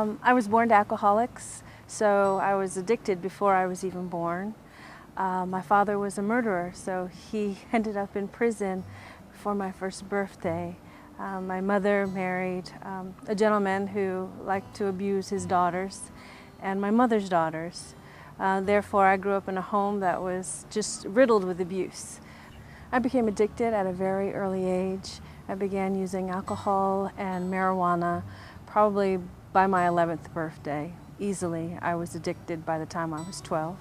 I was born to alcoholics, so I was addicted before I was even born. My father was a murderer, so he ended up in prison for my first birthday. My mother married a gentleman who liked to abuse his daughters and my mother's daughters. Therefore, I grew up in a home that was just riddled with abuse. I became addicted at a very early age. I began using alcohol and marijuana probably by my 11th birthday. Easily, I was addicted by the time I was 12.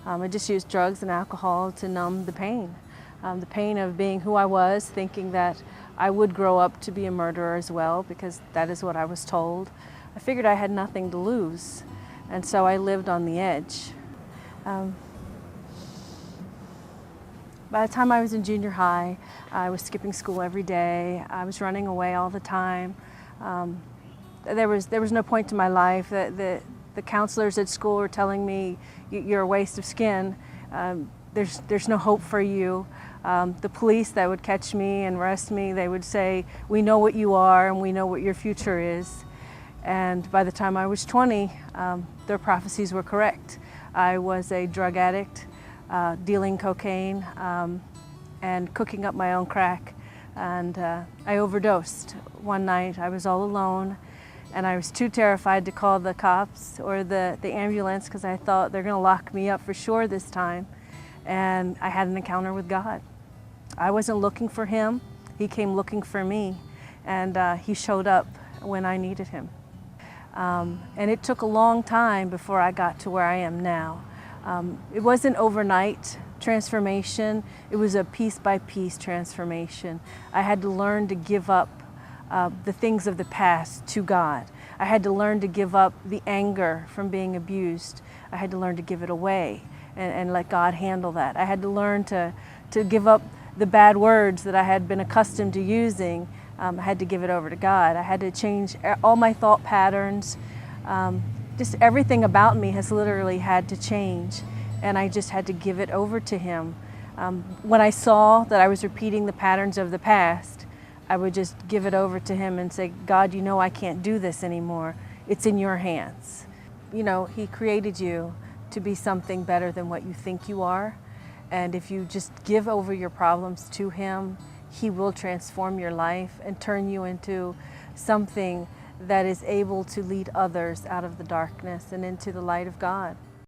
I just used drugs and alcohol to numb the pain of being who I was, thinking that I would grow up to be a murderer as well, because that is what I was told. I figured I had nothing to lose, and so I lived on the edge. By the time I was in junior high, I was skipping school every day. I was running away all the time. There was no point to my life. The counselors at school were telling me, "You're a waste of skin. There's no hope for you." The police that would catch me and arrest me, they would say, "We know what you are and we know what your future is." And by the time I was 20, their prophecies were correct. I was a drug addict, dealing cocaine and cooking up my own crack. And I overdosed. One night I was all alone, and I was too terrified to call the cops or the ambulance, because I thought they're going to lock me up for sure this time. And I had an encounter with God. I wasn't looking for him. He came looking for me, and he showed up when I needed him. And it took a long time before I got to where I am now. It wasn't overnight transformation. It was a piece-by-piece transformation. I had to learn to give up the things of the past to God. I had to learn to give up the anger from being abused. I had to learn to give it away and let God handle that. I had to learn to give up the bad words that I had been accustomed to using. I had to give it over to God. I had to change all my thought patterns. Just everything about me has literally had to change, and I just had to give it over to him. When I saw that I was repeating the patterns of the past, I would just give it over to him and say, "God, you know I can't do this anymore. It's in your hands." You know, he created you to be something better than what you think you are. And if you just give over your problems to him, he will transform your life and turn you into something that is able to lead others out of the darkness and into the light of God.